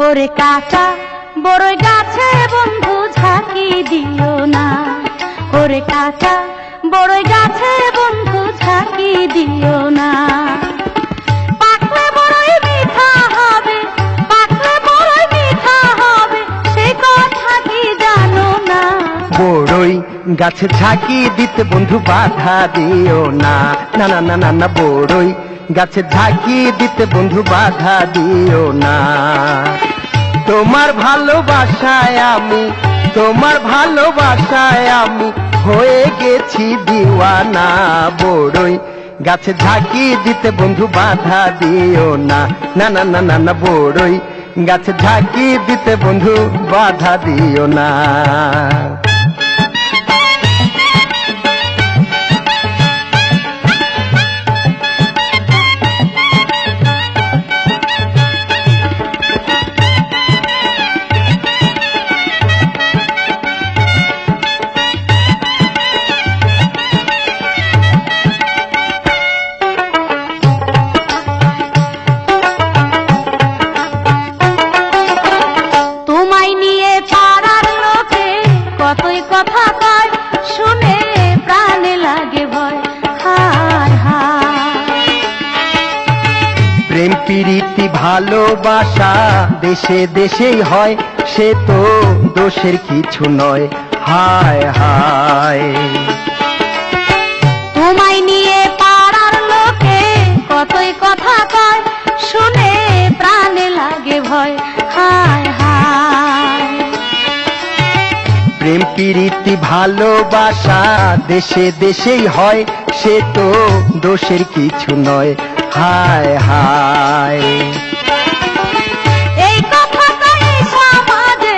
ওরে কাঁচা বড়ই গাছে বন্ধু ঝাঁকি দিও না, ওরে কাঁচা বড়ই গাছে বন্ধু ঝাঁকি দিও না। পাকলে বড়ই মিঠা হবে, পাকলে বড়ই মিঠা হবে, সে কথা কি জানো না? বড়ই গাছে ঝাঁকি দিতে বন্ধু বাধা দিও না, না না না না না। বড়ই গাছে ঝাঁকি দিতে বন্ধু বাধা দিও না। তোমার ভালোবাসায় আমি, তোমার ভালোবাসায় আমি হয়ে গেছি দিওয়ানা। বড়ই গাছে ঝাঁকি দিতে বন্ধু বাধা দিও না, না না না না না। বড়ই গাছে ঝাঁকি দিতে বন্ধু বাধা দিও না। কথা কয় শুনে প্রাণে লাগে ভয়, হায় হায়। প্রেম প্রীতি ভালোবাসা দেশে দেশেই হয়, সে তো দোষের কিছু নয়, হায় হায়। তোমায় নিয়ে পাড়ার লোকে কতই কথা কয় শুনে প্রাণে লাগে ভয়, হায় হায়। প্রেম প্রীতি ভালোবাসা দেশে দেশেই হয়, সে তো দোষের কিছু নয়, হায় হায়। এই কথাটাই সমাজে,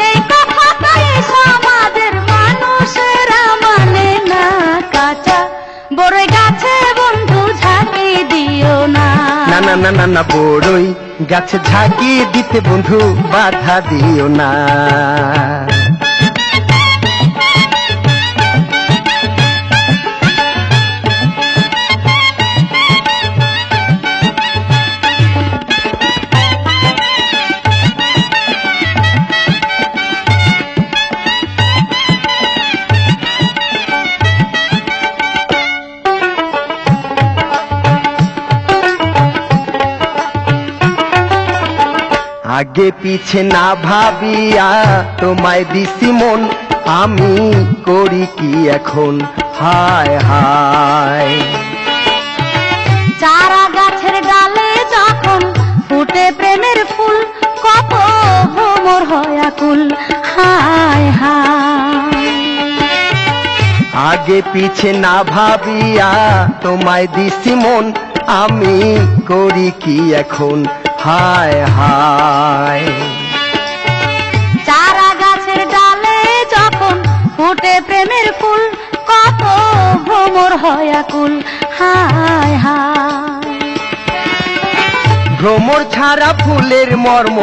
এই কথাটাই সমাজের মানুষেরা মানে না। কাঁচা বড়ই গাছে বন্ধু ঝাঁকি দিও না, না না না না না। বড়ই গাছে ঝাঁকি দিতে বন্ধু বাধা দিও না। আগে পিছে না ভাবিয়া তোমায় দিছি মন, আমি করি কি এখন, হায় হায়। চারা গাছের ডালে যখন ফুটে প্রেমের ফুল, কত ভ্রমর হয় আকুল, হায় হায়। আগে পিছে না ভাবিয়া তোমায় দিছি মন, আমি করি কি এখন, হায় হায়। চারা গাছের ডালে যখন ফুটে প্রেমের ফুল, কত ভ্রমর হয় আকুল, হায় হায়। ভ্রমর ছাড়া ফুলের মর্ম,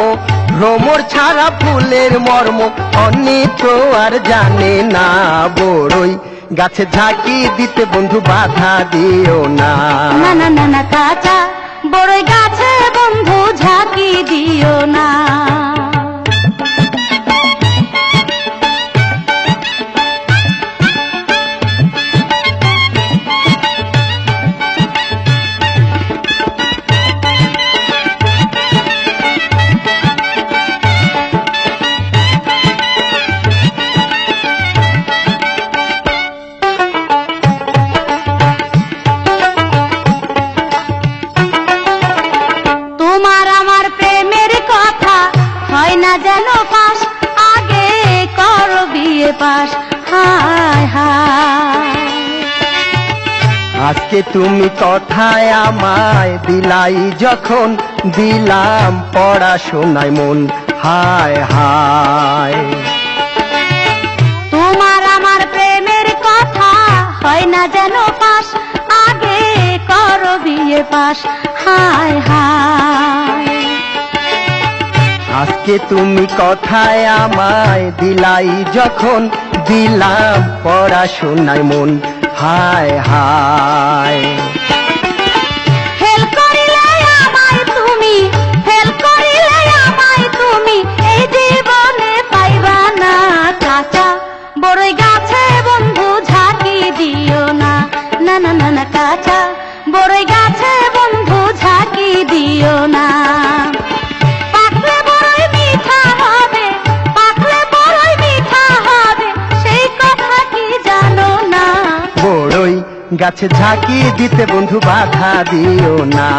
ভ্রমর ছাড়া ফুলের মর্ম অনেক তো আর জানে না। বড়ই গাছে ঝাঁকি দিতে বন্ধু বাধা দিও না, না না না না। কাঁচা বড়ই গাছে বন্ধু ঝাঁকি দিও না। যেন পাশ আগে করো বিয়ে পাশ, হায় হায়। আজকে তুমি কথায় আমায় দিলাই যখন, দিলাম পড়াশোনায় মন, হায় হায়। তোমার আমার প্রেমের কথা হয় না যেন পাশ আগে করো বিয়ে পাশ, হায় হায়। আজকে তুমি কথায় আমায় দিলাই যখন, দিলাম পড়াশোনায় মন, হায় হায়। ফেল করিলে আমায় তুমি, ফেল করিলে আমায় তুমি গাছে ঝাঁকি দিতে বন্ধু বাধা দিও না,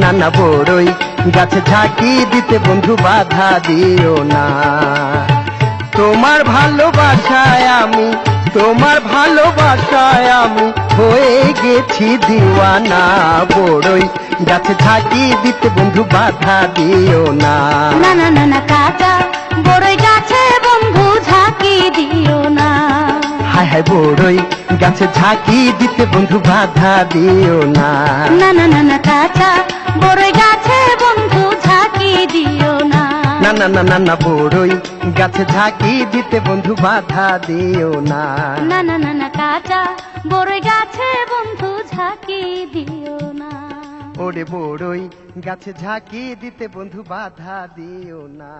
না না বড়ই গাছে ঝাঁকি দিতে বন্ধু বাধা দিও না। তোমার ভালোবাসায় আমি, তোমার ভালোবাসায় আমি হয়ে গেছি দিওয়ানা, বড়ই গাছে ঝাঁকি দিতে বন্ধু বাধা দিও না। না না না না কাঁচা বড়ই গাছে বন্ধু ঝাঁকি দিও না। হায় হায় বড়ই গাছে ঝাঁকি দিতে বন্ধু বাধা দিও না। না না না না কাঁচা বড়ই গাছে বন্ধু ঝাঁকি দিও না। না না না না না বড়ই গাছে ঝাঁকি দিতে বন্ধু বাধা দিও না। না না না না কাঁচা বড়ই গাছে বন্ধু ঝাঁকি দিও না। ওরে বড়ই গাছে ঝাঁকি দিতে বন্ধু বাধা দিও না।